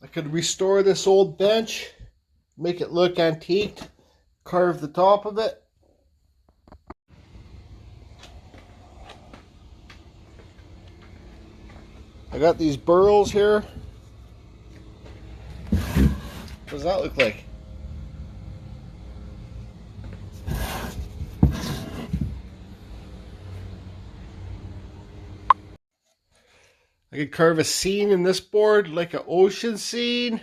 I could restore this old bench, make it look antiqued, carve the top of it. I got these burls here. What does that look like? I could carve a scene in this board, like an ocean scene.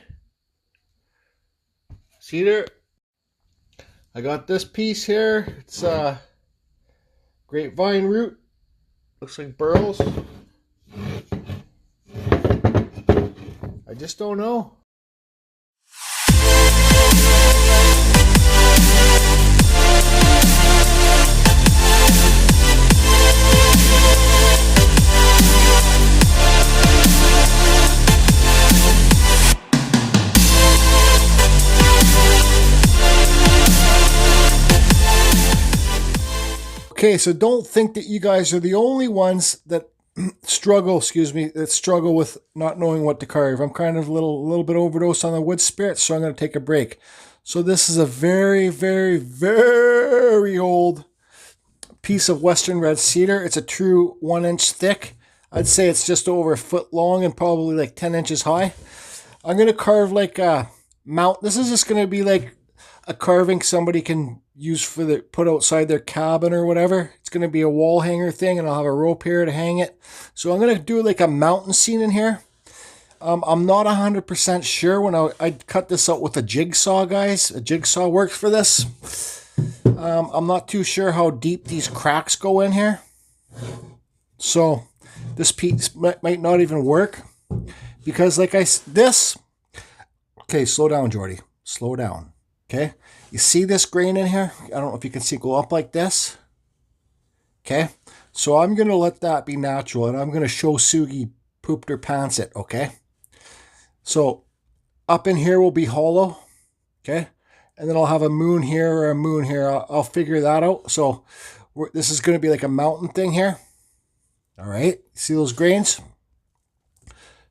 See there? I got this piece here. It's a grapevine root. Looks like burls. I just don't know. Okay, so don't think that you guys are the only ones that struggle with not knowing what to carve. I'm kind of a little bit overdosed on the wood spirit, so I'm going to take a break. So this is a very, very, very old piece of Western red cedar. It's a true 1 inch thick. I'd say it's just over a foot long and probably like 10 inches high. I'm going to carve like a mount. This is just going to be like a carving somebody can use for the put outside their cabin or whatever. It's going to be a wall hanger thing, and I'll have a rope here to hang it. So I'm going to do like a mountain scene in here. I'm not 100% sure. When I cut this out with a jigsaw, guys. A jigsaw works for this. I'm not too sure how deep these cracks go in here. So this piece might not even work. Because like this... Okay, slow down, Jordy. Slow down. Okay? You see this grain in here? I don't know if you can see it go up like this. Okay? So I'm going to let that be natural, and I'm going to Shosugi pooped her pants it, okay? So up in here will be hollow, okay? And then I'll have a moon here or a moon here. I'll figure that out. So this is going to be like a mountain thing here. All right? See those grains?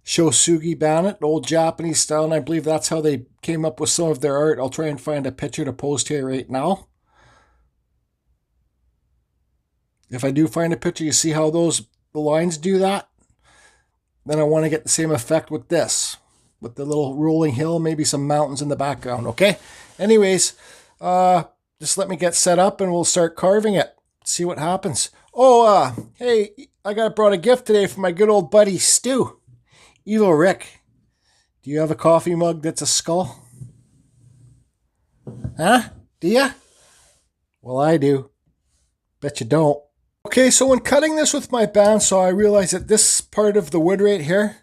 Shosugi Bannet, old Japanese style, and I believe that's how they came up with some of their art. I'll try and find a picture to post here right now. If I do find a picture, you see how the lines do that? Then I want to get the same effect with this, with the little rolling hill, maybe some mountains in the background, okay? Anyways, just let me get set up and we'll start carving it. See what happens. Oh, hey, I brought a gift today from my good old buddy, Stu. Evil Rick, do you have a coffee mug that's a skull? Huh? Do ya? Well, I do. Bet you don't. Okay, so when cutting this with my bandsaw, I realized that this part of the wood right here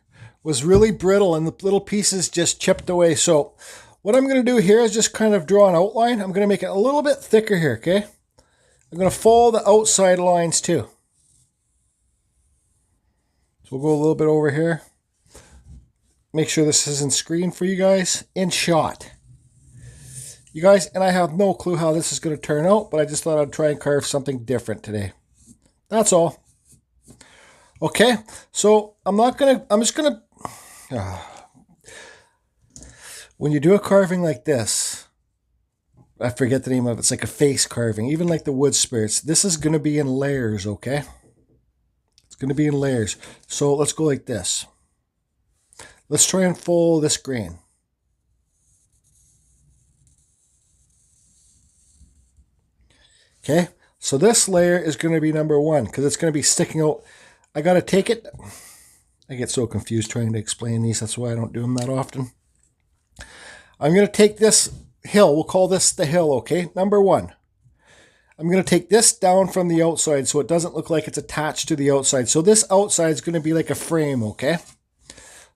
was really brittle and the little pieces just chipped away. So what I'm going to do here is just kind of draw an outline. I'm going to make it a little bit thicker here, okay? I'm going to follow the outside lines too. So we'll go a little bit over here. Make sure this is in screen for you guys, in shot. You guys, and I have no clue how this is going to turn out, but I just thought I'd try and carve something different today. That's all. Okay, so I'm just going to, when you do a carving like this, I forget the name of it, it's like a face carving, even like the wood spirits, this is going to be in layers, okay? It's going to be in layers. So let's go like this. Let's try and follow this grain. Okay, so this layer is going to be number 1 because it's going to be sticking out. I got to take it. I get so confused trying to explain these. That's why I don't do them that often. I'm going to take this hill. We'll call this the hill, okay? Number 1. I'm going to take this down from the outside so it doesn't look like it's attached to the outside. So this outside is going to be like a frame, okay?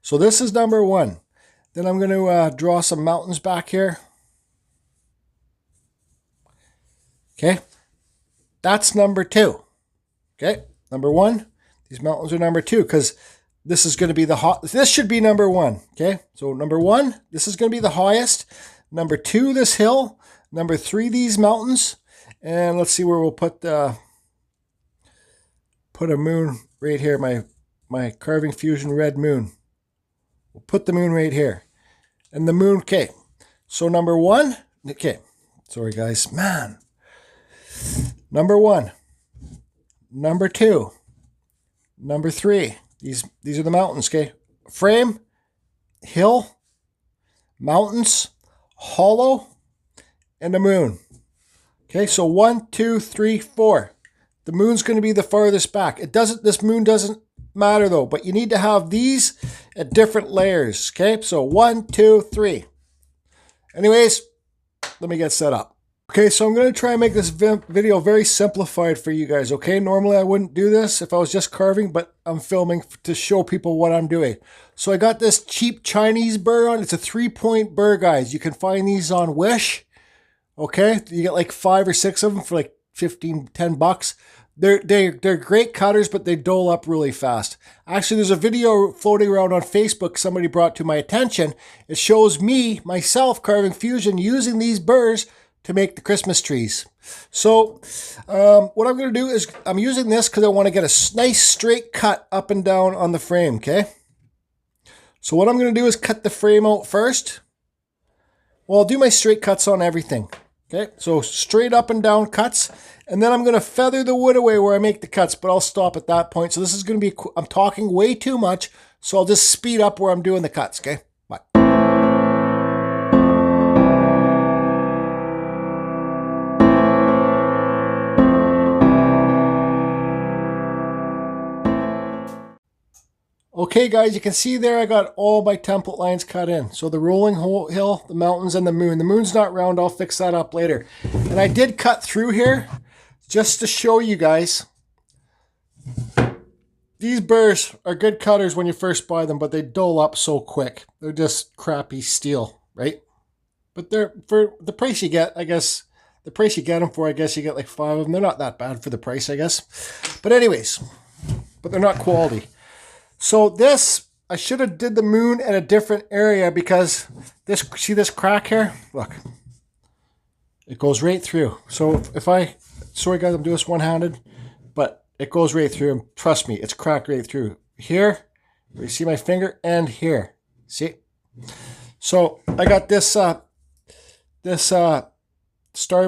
So this is number 1. Then I'm going to draw some mountains back here. Okay. That's number 2. Okay. Number 1. These mountains are number 2 because this is going to be this should be number 1. Okay. So number 1, this is going to be the highest. Number 2, this hill. Number 3, these mountains. And let's see where we'll put a moon right here. My Carving Fusion red moon. We'll put the moon right here. and the moon. Okay, so number one, okay, sorry guys, man. Number one, number two, number three. These are the mountains, okay? Frame, hill, mountains, hollow, and the moon. Okay, so 1, 2, 3, 4. The moon's going to be the farthest back. This moon doesn't matter though, but you need to have these at different layers. Okay, so 1, 2, 3. Anyways, let me get set up. Okay, so I'm going to try and make this video very simplified for you guys, okay? Normally I wouldn't do this if I was just carving, but I'm filming to show people what I'm doing. So I got this cheap Chinese burr on. It's a 3-point burr, guys. You can find these on Wish, okay? You get like 5 or 6 of them for like 15, 10 bucks. They're great cutters, but they dull up really fast. Actually, there's a video floating around on Facebook somebody brought to my attention. It shows myself carving fusion using these burrs to make the Christmas trees. So what I'm going to do is I'm using this because I want to get a nice straight cut up and down on the frame, okay? So what I'm going to do is cut the frame out first. Well, I'll do my straight cuts on everything, okay? So straight up and down cuts, and then I'm going to feather the wood away where I make the cuts, but I'll stop at that point. So this is going to be, I'm talking way too much, so I'll just speed up where I'm doing the cuts, okay? Bye. Okay guys, you can see there I got all my template lines cut in. So the rolling hill, the mountains, and the moon. The moon's not round, I'll fix that up later. And I did cut through here just to show you guys. These burrs are good cutters when you first buy them, but they dull up so quick. They're just crappy steel, right? But they're, for the price you get, I guess, the price you get them for, I guess you get like 5 of them. They're not that bad for the price, I guess. But anyways, but they're not quality. So this, I should have did the moon at a different area because this, see this crack here? Look, it goes right through. So if I, sorry guys, I'm doing this one-handed, but it goes right through, and trust me, it's cracked right through. Here, you see my finger, and here, see? So I got this, Star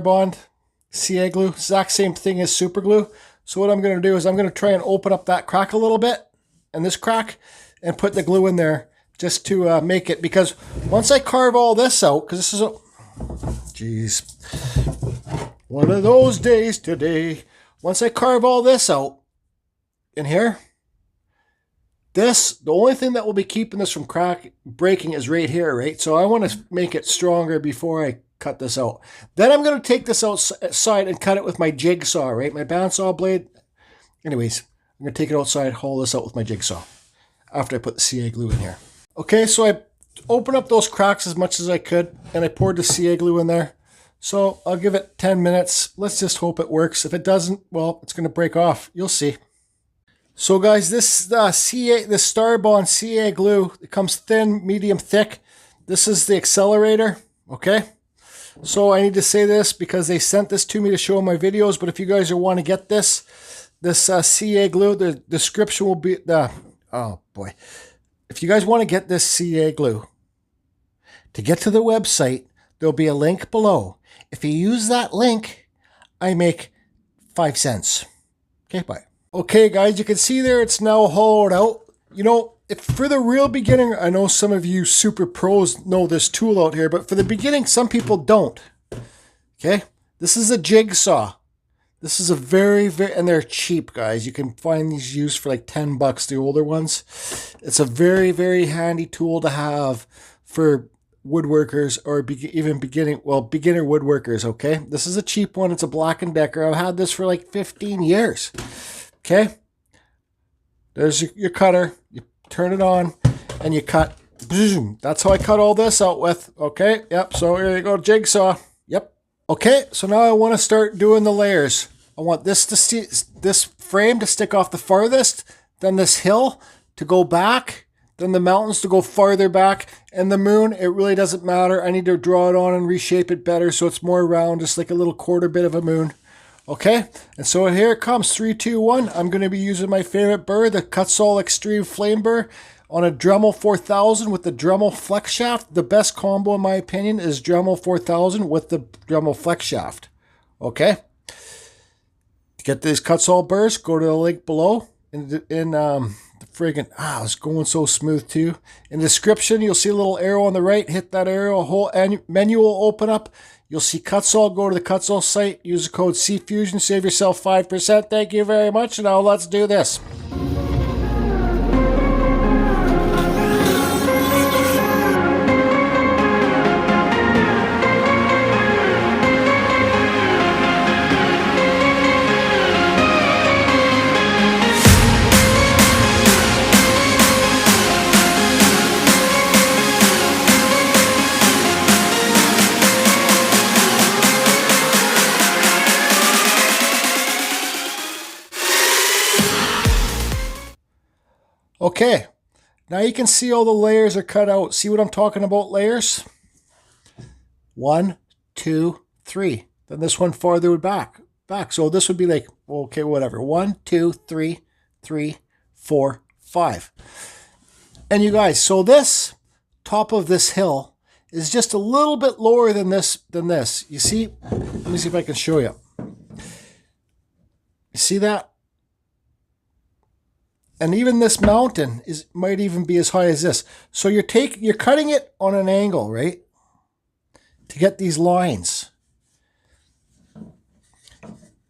Bond CA glue, exact same thing as super glue. So what I'm going to do is I'm going to try and open up that crack a little bit, and this crack, and put the glue in there just to make it, because once I carve all this out, because this is a, jeez, one of those days today. Once I carve all this out in here, this, the only thing that will be keeping this from breaking is right here, right? So I want to make it stronger before I cut this out. Then I'm going to take this outside and cut it with my jigsaw, right? My bandsaw blade. Anyways, I'm going to take it outside, haul this out with my jigsaw after I put the CA glue in here. Okay, so I opened up those cracks as much as I could, and I poured the CA glue in there. So I'll give it 10 minutes. Let's just hope it works. If it doesn't, well, it's going to break off. You'll see. So guys, this the Star Bond CA glue, it comes thin, medium, thick. This is the accelerator, okay? So I need to say this because they sent this to me to show in my videos, but if you guys want to get this CA glue, the description will be oh boy. If you guys want to get this CA glue, to get to the website, there'll be a link below. If you use that link, I make 5 cents. Okay, bye. Okay guys, you can see there it's now hollowed out. You know, if for the real beginner, I know some of you super pros know this tool out here, but for the beginning, some people don't. Okay, this is a jigsaw. This is a very, and they're cheap, guys. You can find these used for like 10 bucks, the older ones. It's a very, very handy tool to have for woodworkers or even beginner woodworkers, okay? This is a cheap one. It's a Black & Decker. I've had this for like 15 years, okay? There's your cutter. You turn it on and you cut. Boom. That's how I cut all this out with, okay? Yep, so here you go, jigsaw. Yep. Okay, so now I want to start doing the layers. I want this to see, this frame to stick off the farthest, then this hill to go back, then the mountains to go farther back, and the moon, it really doesn't matter. I need to draw it on and reshape it better so it's more round, just like a little quarter bit of a moon. Okay, and so here it comes, 3, 2, 1. I'm going to be using my favorite burr, the Kutzall Extreme Flame Burr. On a Dremel 4000 with the Dremel flex shaft, the best combo in my opinion is Dremel 4000 with the Dremel flex shaft. Okay? To get these cuts all burrs, go to the link below. It's going so smooth too. In the description, you'll see a little arrow on the right. Hit that arrow, a whole menu will open up. You'll see Cutsall. Go to the Cutsall site. Use the code CFusion. Save yourself 5%. Thank you very much. Now let's do this. Okay, now you can see all the layers are cut out. See what I'm talking about, layers? 1, 2, 3. Then this one farther back. So this would be like, okay, whatever. 1, 2, 3, 3, 4, 5. And you guys, so this top of this hill is just a little bit lower than this. You see? Let me see if I can show you. You see that? And even this mountain might even be as high as this. So you're cutting it on an angle, right? To get these lines.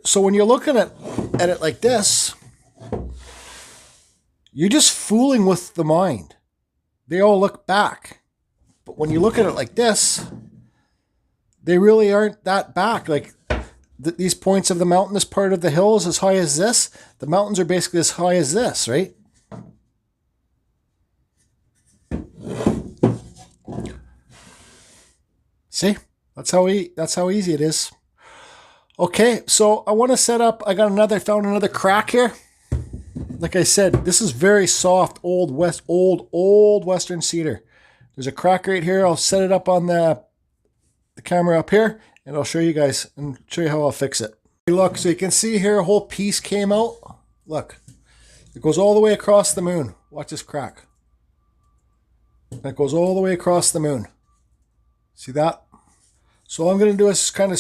So when you're looking at it like this, you're just fooling with the mind. They all look back. But when you look at it like this, they really aren't that back. Like these points of the mountain, this part of the hill is as high as this. The mountains are basically as high as this, right? See? That's how easy it is. Okay, so I want to set up, I found another crack here. Like I said, this is very soft, old Western cedar. There's a crack right here. I'll set it up on the camera up here, and I'll show you guys and show you how I'll fix it. Look, so you can see here a whole piece came out. Look, it goes all the way across the moon. Watch this crack. And it goes all the way across the moon. See that? So all I'm going to do is kind of,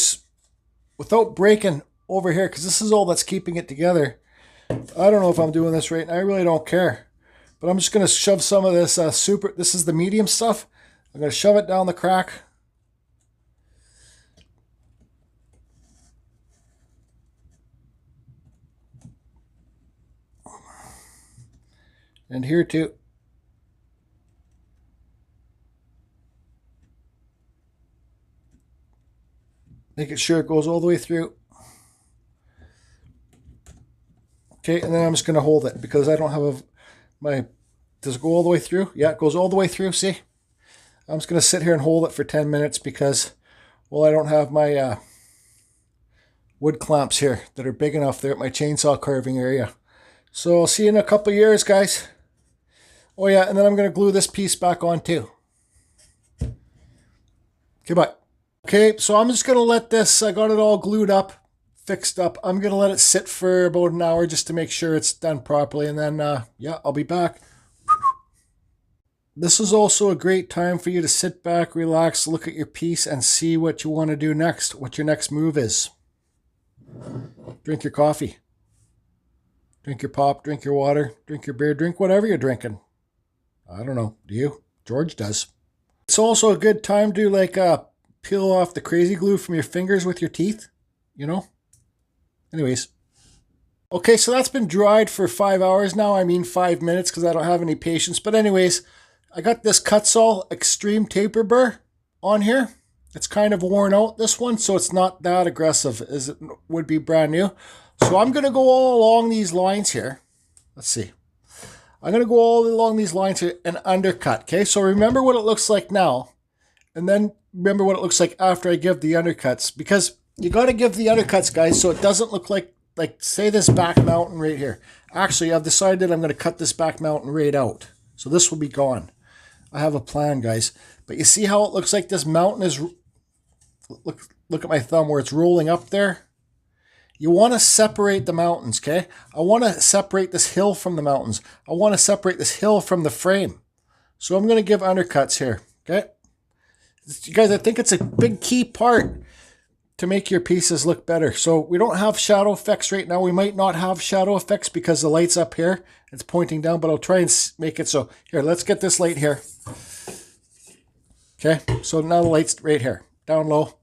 without breaking over here, because this is all that's keeping it together. I don't know if I'm doing this right, and I really don't care. But I'm just going to shove some of this this is the medium stuff. I'm going to shove it down the crack. And here too. Making sure it goes all the way through. Okay, and then I'm just going to hold it because I don't have does it go all the way through? Yeah, it goes all the way through, see? I'm just going to sit here and hold it for 10 minutes because, well, I don't have my wood clamps here that are big enough there at my chainsaw carving area. So I'll see you in a couple of years, guys. Oh yeah, and then I'm going to glue this piece back on too. Okay, bye. Okay, so I'm just going to let this, I got it all glued up, fixed up. I'm going to let it sit for about an hour just to make sure it's done properly. And then, yeah, I'll be back. This is also a great time for you to sit back, relax, look at your piece, and see what you want to do next, what your next move is. Drink your coffee. Drink your pop, drink your water, drink your beer, drink whatever you're drinking. I don't know. Do you? George does. It's also a good time to like peel off the crazy glue from your fingers with your teeth, you know? Anyways. Okay, so that's been dried for 5 hours now. I mean 5 minutes because I don't have any patience. But anyways, I got this Cutsall Extreme Taper Burr on here. It's kind of worn out, this one, so it's not that aggressive as it would be brand new. So I'm going to go all along these lines here. Let's see. I'm going to go all along these lines here and undercut, okay? So remember what it looks like now, and then remember what it looks like after I give the undercuts, because you got to give the undercuts, guys, so it doesn't look like say this back mountain right here. Actually, I've decided I'm going to cut this back mountain right out. So this will be gone. I have a plan, guys. But you see how it looks like this mountain is, look at my thumb where it's rolling up there? you want to separate the mountains, okay? I want to separate this hill from the mountains. I want to separate this hill from the frame. So I'm going to give undercuts here, okay? You guys, I think it's a big key part to make your pieces look better. So we don't have shadow effects right now. We might not have shadow effects because the light's up here. It's pointing down, but I'll try and make it so. Here, let's get this light here. Okay, so now the light's right here, down low.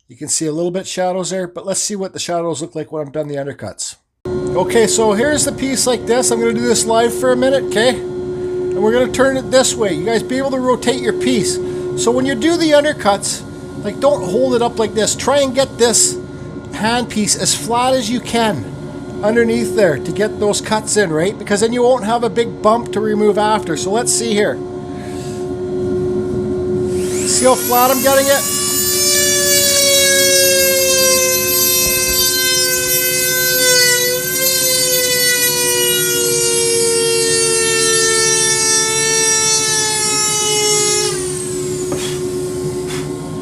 You can see a little bit shadows there, but let's see what the shadows look like when I'm done the undercuts. Okay, so here's the piece like this. I'm going to do this live for a minute, okay? And we're going to turn it this way. You guys be able to rotate your piece. So when you do the undercuts, like don't hold it up like this. Try and get this hand piece as flat as you can underneath there to get those cuts in, right? Because then you won't have a big bump to remove after. So let's see here. See how flat I'm getting it?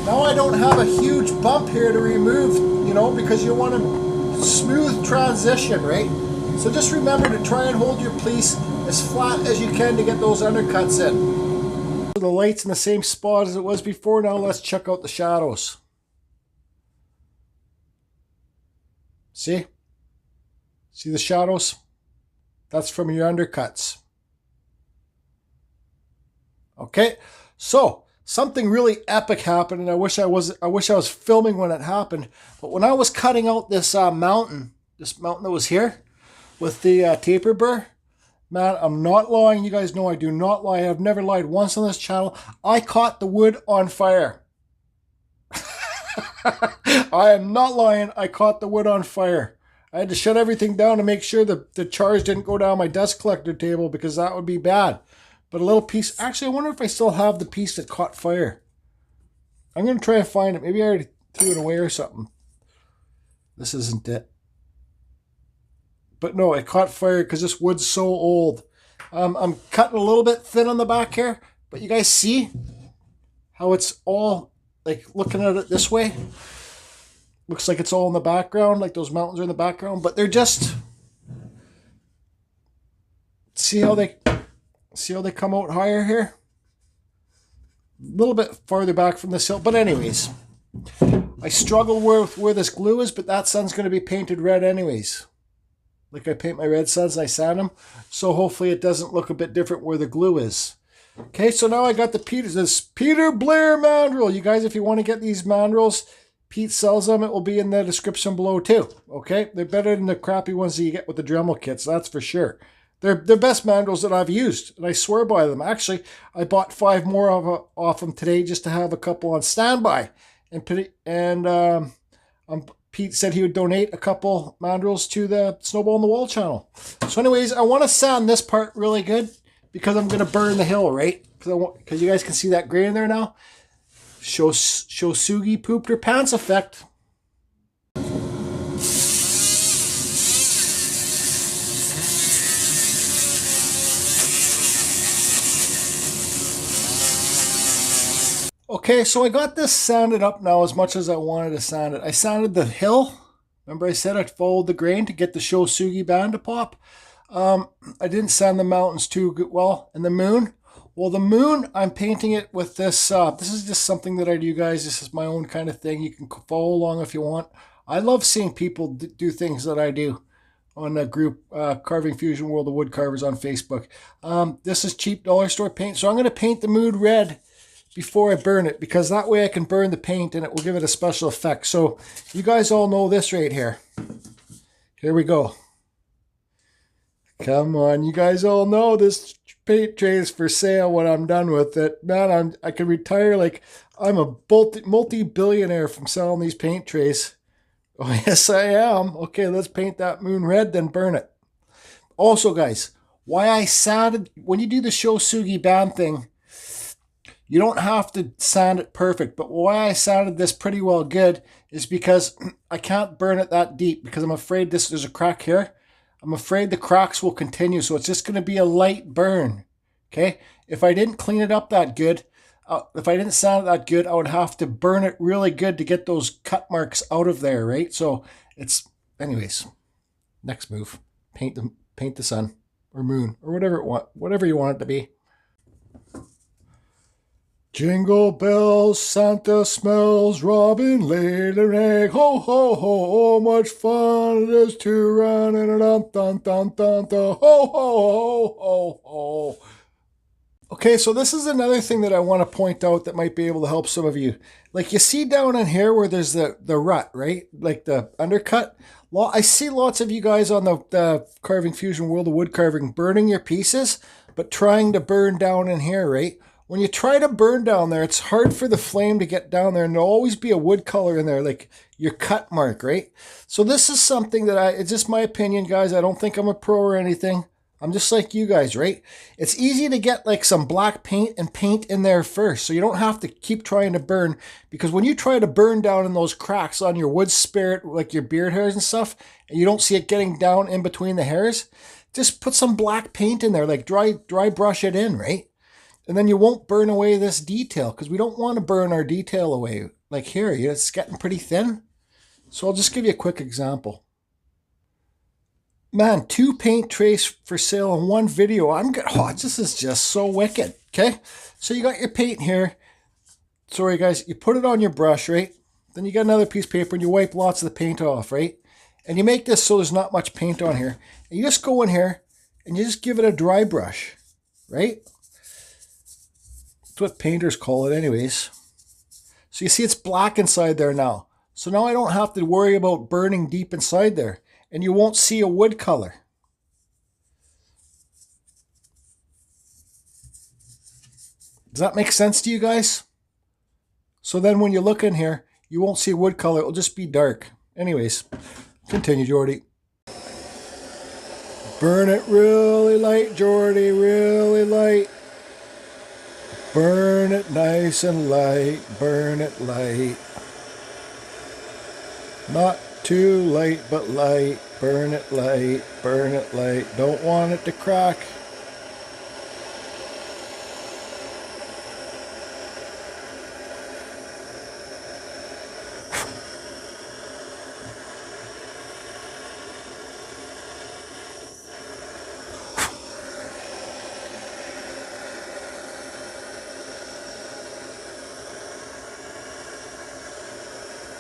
Now I don't have a huge bump here to remove, you know, because you want a smooth transition, right? So just remember to try and hold your piece as flat as you can to get those undercuts in. The light's in the same spot as it was before. Now let's check out the shadows. See? See the shadows? That's from your undercuts. Okay, so something really epic happened, and I wish I was filming when it happened. But when I was cutting out this mountain that was here with the taper burr, man, I'm not lying. You guys know I do not lie. I've never lied once on this channel. I caught the wood on fire. I am not lying. I caught the wood on fire. I had to shut everything down to make sure the charge didn't go down my dust collector table because that would be bad. But a little piece. Actually, I wonder if I still have the piece that caught fire. I'm going to try and find it. Maybe I already threw it away or something. This isn't it. But no, it caught fire because this wood's so old. I'm cutting a little bit thin on the back here, but you guys see how it's all, like looking at it this way, looks like it's all in the background, like those mountains are in the background, but they're just, see how they come out higher here? A little bit farther back from this hill, but anyways, I struggle with where this glue is, but that sun's going to be painted red anyways. Like I paint my red suns and I sand them. So hopefully it doesn't look a bit different where the glue is. Okay, so now I got this Peter Blair mandrel. You guys, if you want to get these mandrels, Pete sells them. It will be in the description below too. Okay, they're better than the crappy ones that you get with the Dremel kits. That's for sure. They're the best mandrels that I've used, and I swear by them. Actually, I bought 5 more off them today just to have a couple on standby. Pete said he would donate a couple mandrels to the Snowball on the Wall channel. So anyways, I want to sand this part really good because I'm going to burn the hill, right? Because you guys can see that gray in there now. Shosugi pooped her pants effect. Okay, so I got this sanded up now as much as I wanted to sand it. I sanded the hill. Remember I said I followed the grain to get the Shosugi band to pop? I didn't sand the mountains too well. And the moon? Well, the moon, I'm painting it with this. This is just something that I do, guys. This is my own kind of thing. You can follow along if you want. I love seeing people do things that I do on the group Carving Fusion World of Wood Carvers on Facebook. This is cheap dollar store paint. So I'm going to paint the moon red before I burn it, because that way I can burn the paint and it will give it a special effect. So you guys all know this right here. Here we go. Come on, you guys all know this paint tray is for sale when I'm done with it. Man, I could retire like I'm a multi-billionaire from selling these paint trays. Oh, yes, I am. Okay, let's paint that moon red, then burn it. Also, guys, why I sanded, when you do the Shosugi band thing, you don't have to sand it perfect, but why I sanded this pretty well good is because I can't burn it that deep because I'm afraid there's a crack here. I'm afraid the cracks will continue, so it's just going to be a light burn, okay? If I didn't clean it up that good, if I didn't sand it that good, I would have to burn it really good to get those cut marks out of there, right? So anyways, next move. Paint the sun or moon or whatever you want it to be. Jingle bells, Santa smells, Robin laid an egg. Ho, ho, ho, oh, much fun it is to run in a dun dun dun dun dun. Ho, ho, ho, ho, ho. Okay, so this is another thing that I want to point out that might be able to help some of you. Like you see down in here where there's the rut, right? Like the undercut. I see lots of you guys on the Carving Fusion World of Wood Carving burning your pieces, but trying to burn down in here, right? When you try to burn down there, it's hard for the flame to get down there, and there'll always be a wood color in there, like your cut mark, right? So this is something that it's just my opinion, guys. I don't think I'm a pro or anything. I'm just like you guys, right? It's easy to get like some black paint and paint in there first, so you don't have to keep trying to burn, because when you try to burn down in those cracks on your wood spirit, like your beard hairs and stuff, and you don't see it getting down in between the hairs, just put some black paint in there, like dry brush it in, right? And then you won't burn away this detail, because we don't want to burn our detail away. Like here, it's getting pretty thin. So I'll just give you a quick example. Man, 2 paint trays for sale in 1 video. This is just so wicked. Okay, so you got your paint here. Sorry guys, you put it on your brush, right? Then you got another piece of paper and you wipe lots of the paint off, right? And you make this so there's not much paint on here. And you just go in here and you just give it a dry brush, right? That's what painters call it anyways. So you see it's black inside there now. So now I don't have to worry about burning deep inside there. And you won't see a wood color. Does that make sense to you guys? So then when you look in here, you won't see wood color. It'll just be dark. Anyways, continue, Jordy. Burn it really light, Jordy, really light. Burn it nice and light, burn it light. Not too light, but light. Burn it light, burn it light. Don't want it to crack.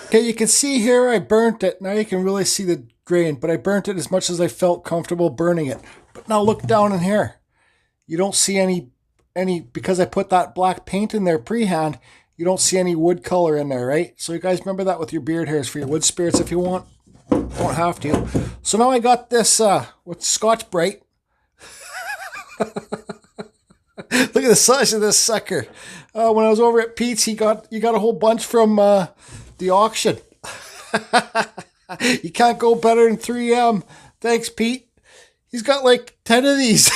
Okay, you can see here I burnt it. Now you can really see the grain, but I burnt it as much as I felt comfortable burning it. But now look down in here. You don't see any, because I put that black paint in there pre-hand, you don't see any wood color in there, right? So you guys remember that with your beard hairs for your wood spirits if you want. Don't have to. So now I got this with Scotch Brite. Look at the size of this sucker. When I was over at Pete's, you got a whole bunch from the auction. You can't go better than 3M. Thanks, Pete. He's got like 10 of these.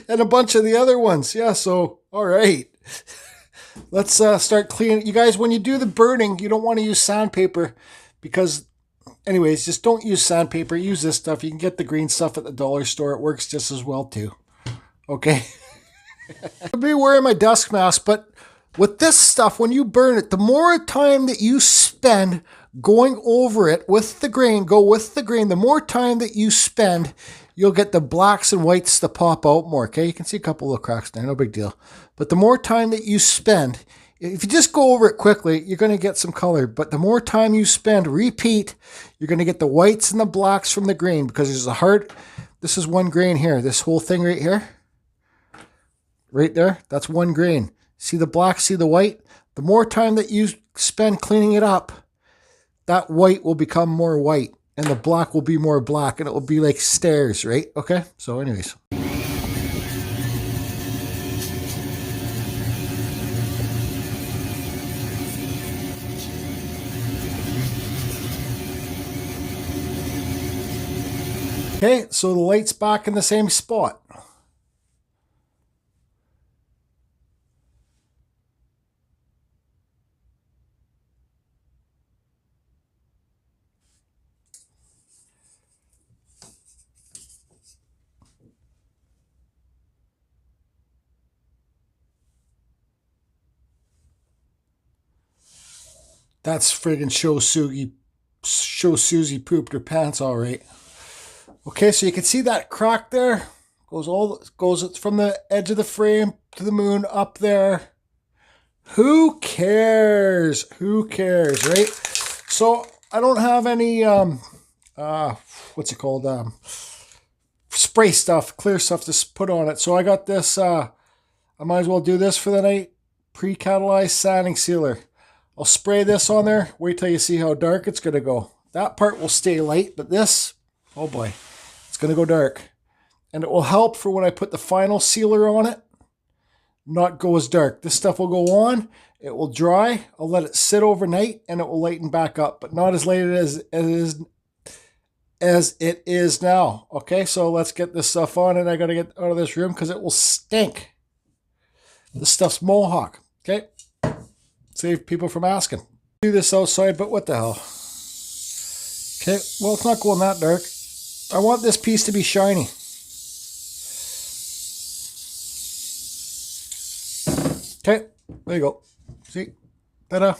And a bunch of the other ones. Yeah, so, all right. Let's start cleaning. You guys, when you do the burning, you don't want to use sandpaper because, anyways, just don't use sandpaper. Use this stuff. You can get the green stuff at the dollar store. It works just as well, too. Okay? I'll be wearing my dust mask, but with this stuff, when you burn it, the more time that you spend going over it with the grain, the more time that you spend, you'll get the blacks and whites to pop out more, okay? You can see a couple of cracks there, no big deal. But the more time that you spend, if you just go over it quickly, you're going to get some color. But the more time you spend, repeat, you're going to get the whites and the blacks from the grain because there's this is one grain here. This whole thing right here, right there, that's one grain. See the black, see the white? The more time that you spend cleaning it up, that white will become more white and the black will be more black and it will be like stairs, right? Okay, so anyways. Okay, so the light's back in the same spot. That's friggin' Shosugi Shosugi pooped her pants all right. Okay, so you can see that crack there. Goes from the edge of the frame to the moon up there. Who cares? Who cares, right? So I don't have any what's it called? Spray stuff, clear stuff to put on it. So I got this. I might as well do this for the night. Pre-catalyzed sanding sealer. I'll spray this on there. Wait till you see how dark it's gonna go. That part will stay light, but this, oh boy, it's gonna go dark. And it will help for when I put the final sealer on it, not go as dark. This stuff will go on, it will dry, I'll let it sit overnight, and it will lighten back up, but not as late as it is now. Okay, so let's get this stuff on, and I gotta get out of this room because it will stink. This stuff's Mohawk. Okay, save people from asking. Do this outside, but what the hell? Okay, well, it's not going that dark. I want this piece to be shiny. Okay, there you go. See? Ta-da.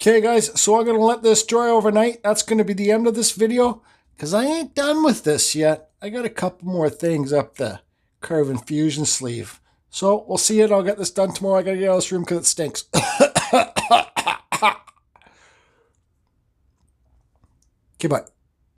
Okay, guys, so I'm going to let this dry overnight. That's going to be the end of this video because I ain't done with this yet. I got a couple more things up the Carve Infusion sleeve. So we'll see it. I'll get this done tomorrow. I got to get out of this room because it stinks. Okay, bye.